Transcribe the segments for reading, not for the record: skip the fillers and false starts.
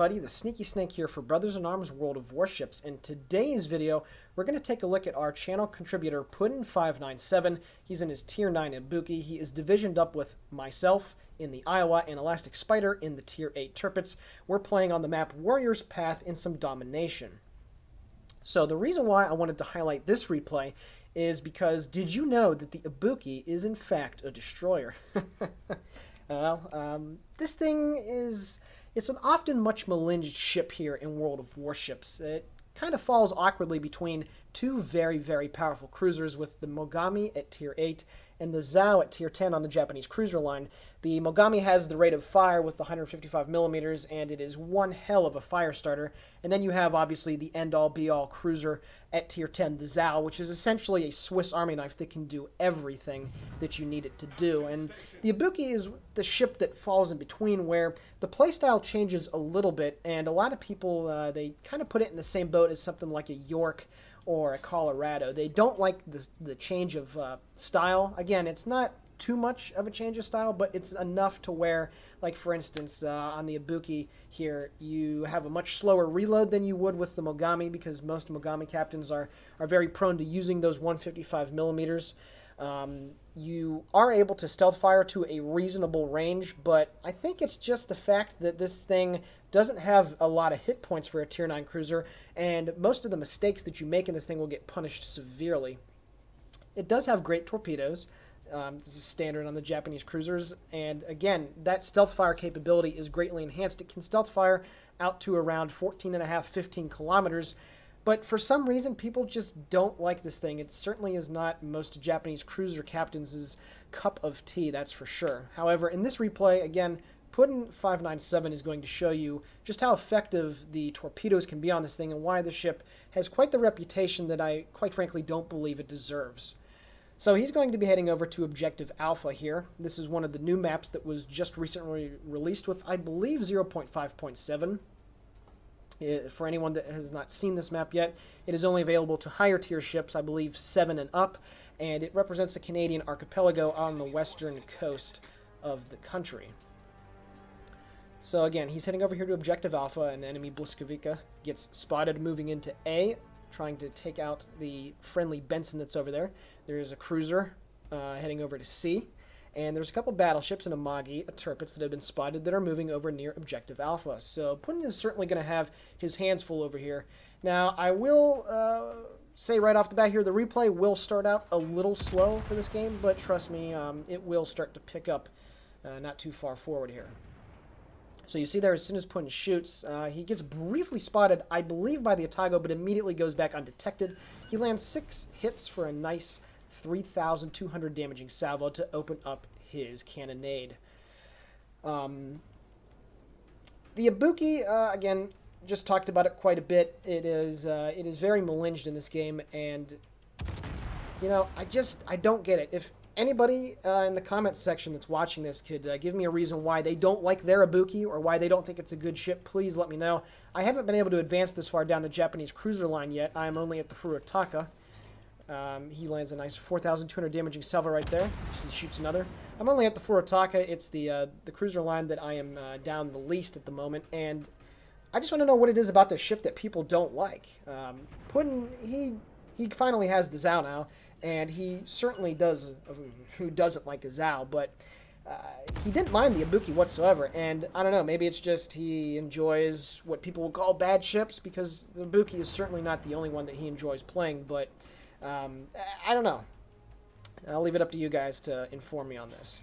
everybody, the Sneaky Snake here for Brothers in Arms World of Warships. In today's video, we're going to take a look at our channel contributor Puddin597. He's in his Tier 9 Ibuki. He is divisioned up with myself in the Iowa and Elastic Spider in the Tier 8 Tirpitz. We're playing on the map Warrior's Path in some domination. So the reason why I wanted to highlight this replay is because did you know that the Ibuki is in fact a destroyer? Well, this thing is... It's an often much maligned ship here in World of Warships. It kind of falls awkwardly between two very, very powerful cruisers with the Mogami at Tier 8 and the Zao at Tier 10 on the Japanese cruiser line. The Mogami has the rate of fire with the 155mm, and it is one hell of a fire starter. And then you have, obviously, the end-all, be-all cruiser at Tier 10, the Zao, which is essentially a Swiss Army knife that can do everything that you need it to do. And the Ibuki is the ship that falls in between, where the playstyle changes a little bit, and a lot of people, they kind of put it in the same boat as something like a York or a Colorado. They don't like the change of style. Again, it's not too much of a change of style, but it's enough to where, like for instance, on the Ibuki here, you have a much slower reload than you would with the Mogami, because most Mogami captains are very prone to using those 155mm. You are able to stealth fire to a reasonable range, but I think it's just the fact that this thing doesn't have a lot of hit points for a Tier 9 cruiser, and most of the mistakes that you make in this thing will get punished severely. It does have great torpedoes. This is standard on the Japanese cruisers, and again, that stealth fire capability is greatly enhanced. It can stealth fire out to around 14.5, 15 kilometers, but for some reason, people just don't like this thing. It certainly is not most Japanese cruiser captains' cup of tea, that's for sure. However, in this replay, again, Puddin597 is going to show you just how effective the torpedoes can be on this thing and why the ship has quite the reputation that I, quite frankly, don't believe it deserves. So he's going to be heading over to Objective Alpha here. This is one of the new maps that was just recently released with, I believe, 0.5.7. For anyone that has not seen this map yet, it is only available to higher tier ships, I believe 7 and up, and it represents a Canadian archipelago on the western coast of the country. So again, he's heading over here to Objective Alpha, and enemy Bliskovica gets spotted moving into A, trying to take out the friendly Benson that's over there. There's a cruiser heading over to C, and there's a couple battleships and a Magi, a Tirpitz, that have been spotted that are moving over near Objective Alpha. So Puddin is certainly going to have his hands full over here. Now, I will say right off the bat here, the replay will start out a little slow for this game, but trust me, it will start to pick up not too far forward here. So you see there, as soon as Puddin shoots, he gets briefly spotted, I believe, by the Atago, but immediately goes back undetected. He lands 6 hits for a nice 3,200 damaging salvo to open up his cannonade. The Ibuki, again, just talked about it quite a bit. It is very malinged in this game, and you know, I don't get it. If anybody in the comments section that's watching this could give me a reason why they don't like their Ibuki or why they don't think it's a good ship, please let me know. I haven't been able to advance this far down the Japanese cruiser line yet. I'm only at the Furutaka. He lands a nice 4,200 damaging salvo right there. He shoots another. I'm only at the Furutaka. It's the cruiser line that I am down the least at the moment, and I just want to know what it is about this ship that people don't like. Puddin, he finally has the Zao now, and he certainly does. Who doesn't like a Zao? But he didn't mind the Ibuki whatsoever, and I don't know, maybe it's just he enjoys what people would call bad ships, because the Ibuki is certainly not the only one that he enjoys playing, but I don't know. I'll leave it up to you guys to inform me on this.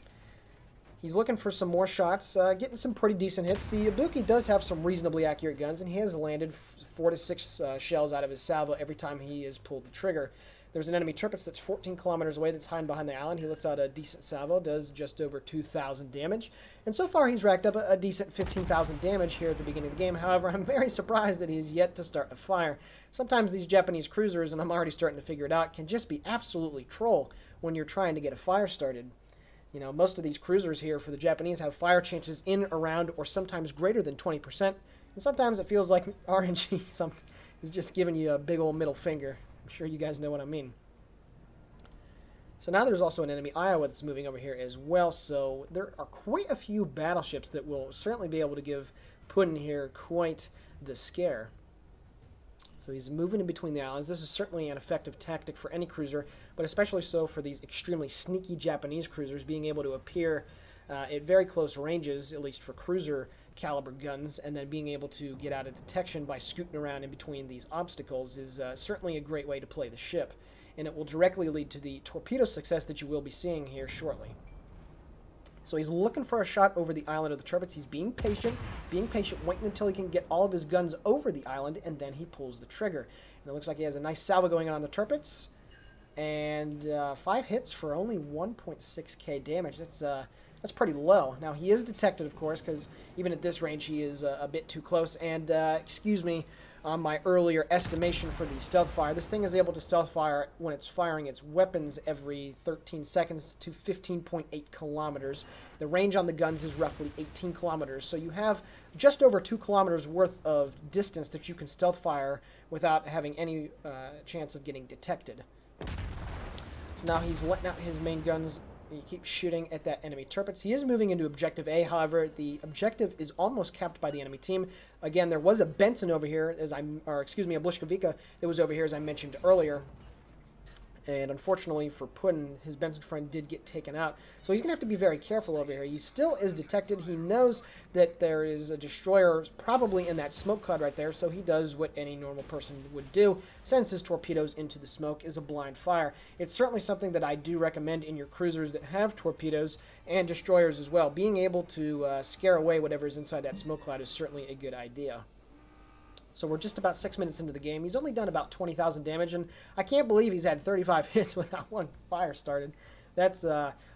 He's looking for some more shots, getting some pretty decent hits. The Ibuki does have some reasonably accurate guns, and he has landed 4 to 6 shells out of his salvo every time he has pulled the trigger. There's an enemy Tirpitz that's 14 kilometers away that's hiding behind the island. He lets out a decent salvo, does just over 2,000 damage. And so far he's racked up a decent 15,000 damage here at the beginning of the game. However, I'm very surprised that he's yet to start a fire. Sometimes these Japanese cruisers, and I'm already starting to figure it out, can just be absolutely troll when you're trying to get a fire started. You know, most of these cruisers here for the Japanese have fire chances in, around, or sometimes greater than 20%. And sometimes it feels like RNG is just giving you a big old middle finger. I'm sure you guys know what I mean. So now there's also an enemy Iowa that's moving over here as well, so there are quite a few battleships that will certainly be able to give Putin here quite the scare. So he's moving in between the islands. This is certainly an effective tactic for any cruiser, but especially so for these extremely sneaky Japanese cruisers, being able to appear at very close ranges, at least for cruiser caliber guns, and then being able to get out of detection by scooting around in between these obstacles is certainly a great way to play the ship, and it will directly lead to the torpedo success that you will be seeing here shortly. So he's looking for a shot over the island of the Turpets. He's being patient, waiting until he can get all of his guns over the island, and then he pulls the trigger. And it looks like he has a nice salvo going on the Turpets, and 5 hits for only 1.6k damage. That's pretty low. Now, he is detected, of course, because even at this range, he is a bit too close. And, excuse me, on my earlier estimation for the stealth fire, this thing is able to stealth fire when it's firing its weapons every 13 seconds to 15.8 kilometers. The range on the guns is roughly 18 kilometers, so you have just over 2 kilometers worth of distance that you can stealth fire without having any chance of getting detected. So now he's letting out his main guns. He keeps shooting at that enemy Turpets. He is moving into Objective A. However, the objective is almost capped by the enemy team. Again, there was a Benson over here, a Blishkovika that was over here, as I mentioned earlier. And unfortunately for Putin, his Benson friend did get taken out. So he's going to have to be very careful over here. He still is detected. He knows that there is a destroyer probably in that smoke cloud right there, so he does what any normal person would do. Sends his torpedoes into the smoke, is a blind fire. It's certainly something that I do recommend in your cruisers that have torpedoes and destroyers as well. Being able to scare away whatever is inside that smoke cloud is certainly a good idea. So we're just about 6 minutes into the game. He's only done about 20,000 damage, and I can't believe he's had 35 hits without one fire started. That's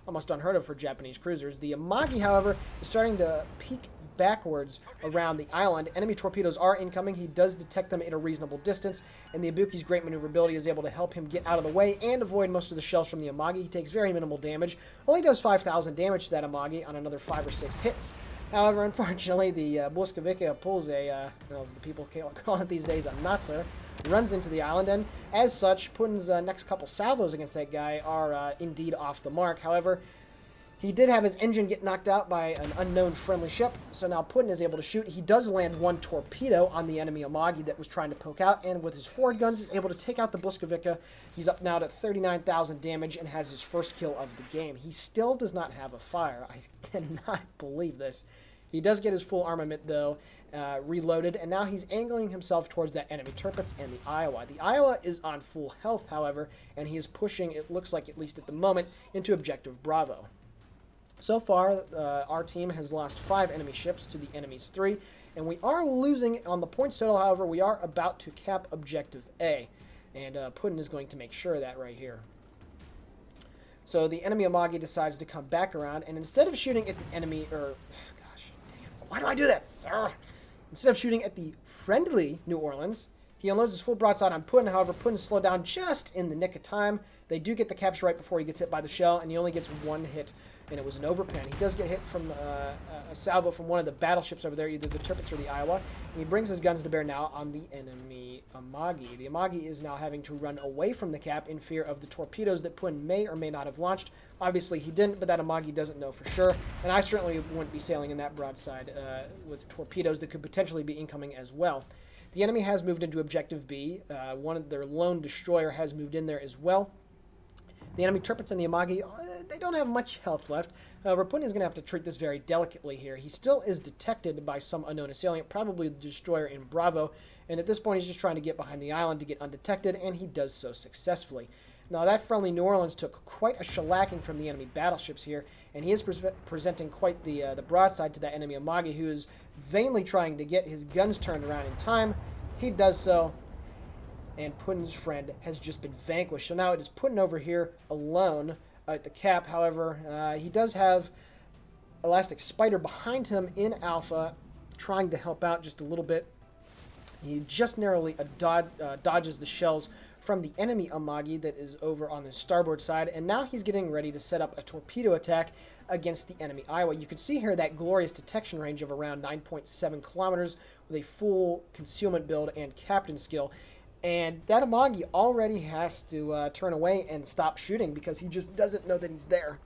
almost unheard of for Japanese cruisers. The Amagi, however, is starting to peek backwards around the island. Enemy torpedoes are incoming. He does detect them at a reasonable distance, and the Ibuki's great maneuverability is able to help him get out of the way and avoid most of the shells from the Amagi. He takes very minimal damage. Only does 5,000 damage to that Amagi on another 5 or 6 hits. However, unfortunately, the Blishkovika pulls as the people call it these days, a Natser, runs into the island, and as such, Putin's next couple salvos against that guy are indeed off the mark. However, he did have his engine get knocked out by an unknown friendly ship, so now Putin is able to shoot. He does land one torpedo on the enemy Amagi that was trying to poke out, and with his forward guns, is able to take out the Blishkovika. He's up now to 39,000 damage and has his first kill of the game. He still does not have a fire. I cannot believe this. He does get his full armament, though, reloaded, and now he's angling himself towards that enemy Turpets and the Iowa. The Iowa is on full health, however, and he is pushing, it looks like, at least at the moment, into Objective Bravo. So far, our team has lost 5 enemy ships to the enemy's 3, and we are losing on the points total. However, we are about to cap Objective A, and Putin is going to make sure of that right here. So the enemy Amagi decides to come back around, and instead of shooting at the enemy, why do I do that? Ugh. Instead of shooting at the friendly New Orleans, he unloads his full broadside on Putin. However, Putin's slowed down just in the nick of time. They do get the capture right before he gets hit by the shell, and he only gets 1 hit, and it was an overpan. He does get hit from a salvo from one of the battleships over there, either the Turpets or the Iowa, and he brings his guns to bear now on the enemy Amagi. The Amagi is now having to run away from the cap in fear of the torpedoes that Putin may or may not have launched. Obviously, he didn't, but that Amagi doesn't know for sure, and I certainly wouldn't be sailing in that broadside with torpedoes that could potentially be incoming as well. The enemy has moved into Objective B. One of their lone destroyer has moved in there as well. The enemy Turpets and the Amagi, they don't have much health left. However, Putin is going to have to treat this very delicately here. He still is detected by some unknown assailant, probably the destroyer in Bravo, and at this point he's just trying to get behind the island to get undetected, and he does so successfully. Now, that friendly New Orleans took quite a shellacking from the enemy battleships here, and he is presenting quite the broadside to that enemy Amagi, who is vainly trying to get his guns turned around in time. He does so, and Putin's friend has just been vanquished. So now it is Putin over here alone at the cap. However, he does have Elastic Spider behind him in Alpha, trying to help out just a little bit. He just narrowly dodges the shells from the enemy Amagi that is over on the starboard side, and now he's getting ready to set up a torpedo attack against the enemy Iowa. You can see here that glorious detection range of around 9.7 kilometers with a full concealment build and captain skill. And that Amagi already has to turn away and stop shooting because he just doesn't know that he's there.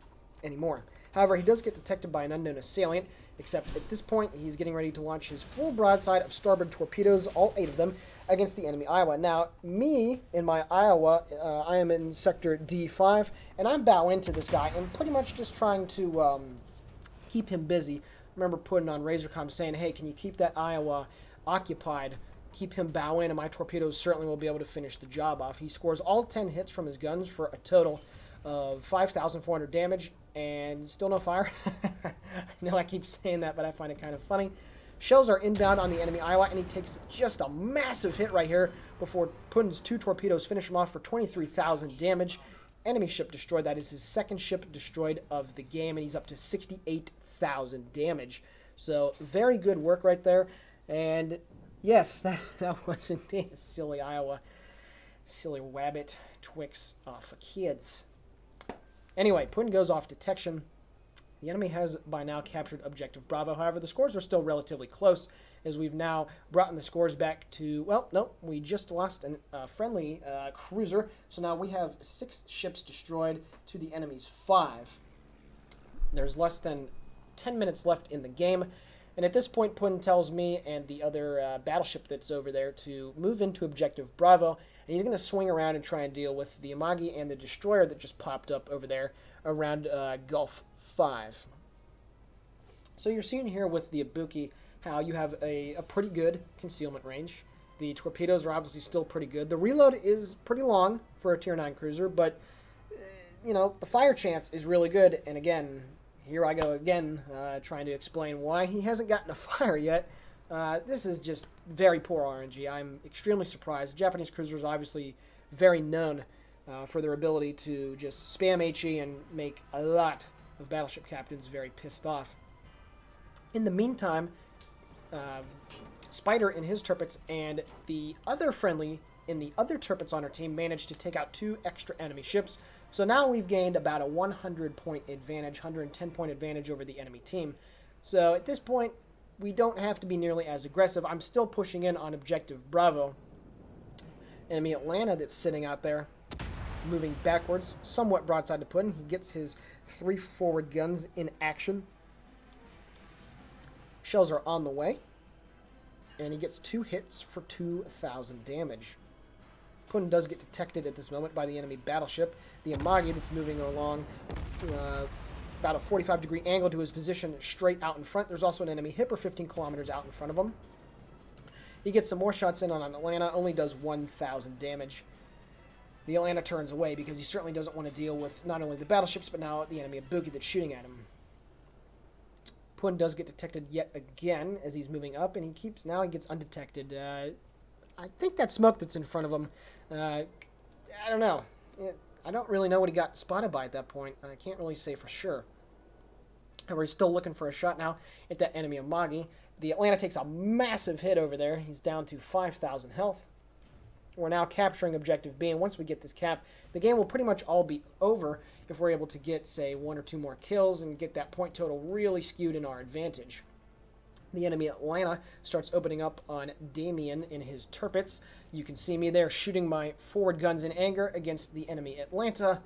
anymore. However, he does get detected by an unknown assailant, except at this point he's getting ready to launch his full broadside of starboard torpedoes, all 8 of them, against the enemy Iowa. Now, me, in my Iowa, I am in sector D5, and I'm bow into this guy, and pretty much just trying to keep him busy. I remember putting on Razorcom saying, hey, can you keep that Iowa occupied? Keep him bow in, and my torpedoes certainly will be able to finish the job off. He scores all 10 hits from his guns for a total of 5,400 damage, and still no fire. I know I keep saying that, but I find it kind of funny. Shells are inbound on the enemy Iowa, and he takes just a massive hit right here before Putin's 2 torpedoes finish him off for 23,000 damage. Enemy ship destroyed. That is his second ship destroyed of the game, and he's up to 68,000 damage. So very good work right there. And yes, that was indeed a silly Iowa. Silly wabbit Twix for kids. Anyway, Putin goes off detection. The enemy has by now captured Objective Bravo. However, the scores are still relatively close, as we've now brought the scores back to, well, no, we just lost a friendly cruiser. So now we have 6 ships destroyed to the enemy's 5. There's less than 10 minutes left in the game. And at this point, Putin tells me and the other battleship that's over there to move into Objective Bravo. And he's going to swing around and try and deal with the Amagi and the destroyer that just popped up over there around Gulf 5. So you're seeing here with the Ibuki how you have a pretty good concealment range. The torpedoes are obviously still pretty good. The reload is pretty long for a Tier 9 cruiser, but, you know, the fire chance is really good. And again, here I go again, trying to explain why he hasn't gotten a fire yet. This is just very poor RNG. I'm extremely surprised. Japanese cruisers are obviously very known for their ability to just spam HE and make a lot of battleship captains very pissed off. In the meantime, Spider in his turrets and the other friendly in the other turrets on our team managed to take out 2 extra enemy ships. So now we've gained about a 100-point advantage, 110-point advantage over the enemy team. So at this point, we don't have to be nearly as aggressive. I'm still pushing in on Objective Bravo. Enemy Atlanta that's sitting out there, moving backwards, somewhat broadside to Putin. He gets his 3 forward guns in action. Shells are on the way. And he gets 2 hits for 2,000 damage. Putin does get detected at this moment by the enemy battleship. The Amagi that's moving along about a 45-degree angle to his position straight out in front. There's also an enemy Hipper 15 kilometers out in front of him. He gets some more shots in on Atlanta, only does 1,000 damage. The Atlanta turns away because he certainly doesn't want to deal with not only the battleships, but now the enemy Ibuki that's shooting at him. Putin does get detected yet again as he's moving up, and he gets undetected. I think that smoke that's in front of him, I don't know. I don't really know what he got spotted by at that point. I can't really say for sure. However, he's still looking for a shot now at that enemy Amagi. The Atlanta takes a massive hit over there. He's down to 5,000 health. We're now capturing Objective B, and once we get this cap, the game will pretty much all be over if we're able to get, say, 1 or 2 more kills and get that point total really skewed in our advantage. The enemy Atlanta starts opening up on Damien in his turrets. You can see me there shooting my forward guns in anger against the enemy Atlanta,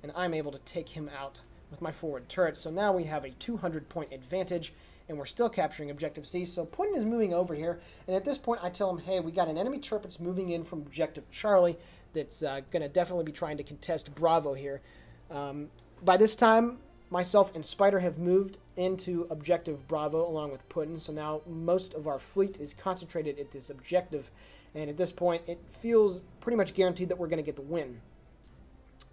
and I'm able to take him out with my forward turrets. So now we have a 200-point advantage, and we're still capturing Objective C. So Putin is moving over here, and at this point I tell him, hey, we got an enemy turrets moving in from Objective Charlie that's going to definitely be trying to contest Bravo here. By this time, myself and Spider have moved into Objective Bravo along with Putin, so now most of our fleet is concentrated at this objective, and at this point it feels pretty much guaranteed that we're going to get the win.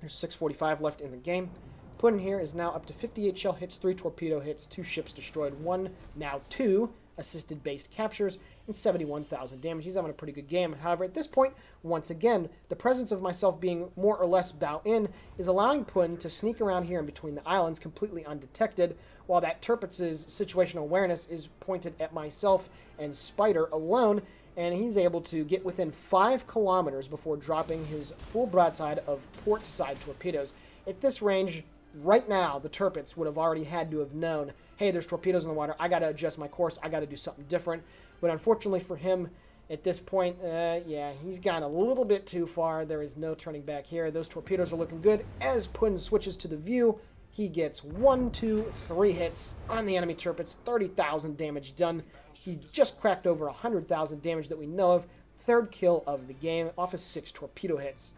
There's 6:45 left in the game. Putin here is now up to 58 shell hits, 3 torpedo hits, 2 ships destroyed, 1, now 2 assisted based captures, and 71,000 damage. He's having a pretty good game. However, at this point, once again, the presence of myself being more or less bow in is allowing Putin to sneak around here in between the islands completely undetected, while that Tirpitz's situational awareness is pointed at myself and Spider alone, and he's able to get within 5 kilometers before dropping his full broadside of port side torpedoes. At this range, right now, the Tirpitz would have already had to have known, hey, there's torpedoes in the water, I got to adjust my course, I got to do something different. But unfortunately for him, at this point, yeah, he's gone a little bit too far. There is no turning back here. Those torpedoes are looking good. As Putin switches to the view, He gets 1, 2, 3 hits on the enemy Torpedoes, 30,000 damage done. He just cracked over 100,000 damage that we know of. Third kill of the game off his 6 torpedo hits.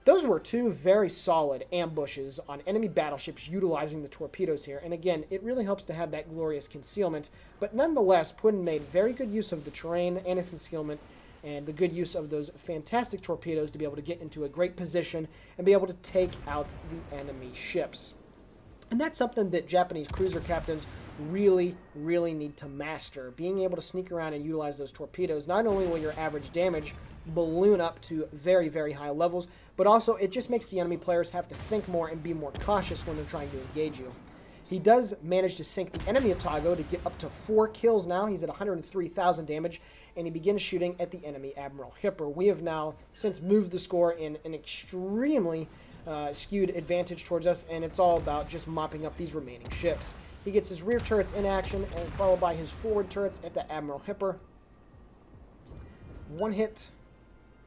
Those were 2 very solid ambushes on enemy battleships utilizing the torpedoes here. And again, it really helps to have that glorious concealment. But nonetheless, Putin made very good use of the terrain and its concealment and the good use of those fantastic torpedoes to be able to get into a great position and be able to take out the enemy ships. And that's something that Japanese cruiser captains really, really need to master. Being able to sneak around and utilize those torpedoes, not only will your average damage balloon up to very, very high levels, but also it just makes the enemy players have to think more and be more cautious when they're trying to engage you. He does manage to sink the enemy Otago to get up to 4 kills now. He's at 103,000 damage, and he begins shooting at the enemy Admiral Hipper. We have now since moved the score in an extremely skewed advantage towards us, and it's all about just mopping up these remaining ships. He gets his rear turrets in action, and followed by his forward turrets at the Admiral Hipper. 1 hit,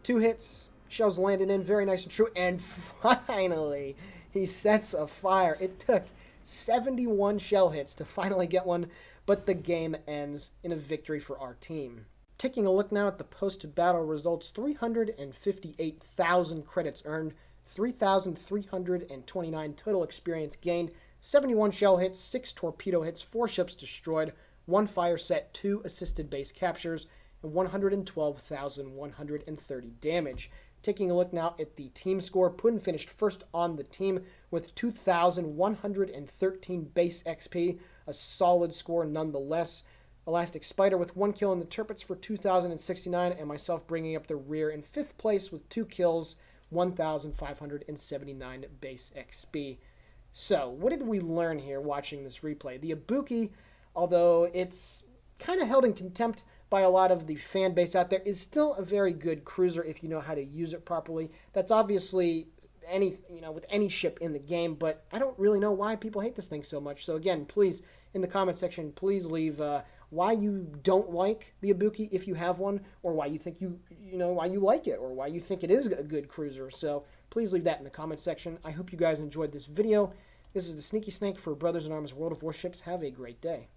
2 hits, shells landed in, very nice and true, and finally, he sets a fire. It took 71 shell hits to finally get one, but the game ends in a victory for our team. Taking a look now at the post-battle results, 358,000 credits earned, 3,329 total experience gained, 71 shell hits, 6 torpedo hits, 4 ships destroyed, 1 fire set, 2 assisted base captures, and 112,130 damage. Taking a look now at the team score, Putin finished first on the team with 2,113 base XP, a solid score nonetheless. Elastic Spider with 1 kill in the Tirpitz for 2,069, and myself bringing up the rear in 5th place with 2 kills, 1,579 base XP. So, what did we learn here watching this replay? The Ibuki, although it's kind of held in contempt by a lot of the fan base out there, is still a very good cruiser if you know how to use it properly. That's obviously with any ship in the game, but I don't really know why people hate this thing so much. So again, please, in the comment section, please leave why you don't like the Ibuki if you have one, or why you think why you like it, or why you think it is a good cruiser. So please leave that in the comment section. I hope you guys enjoyed this video. This is the Sneaky Snake for Brothers in Arms World of Warships. Have a great day.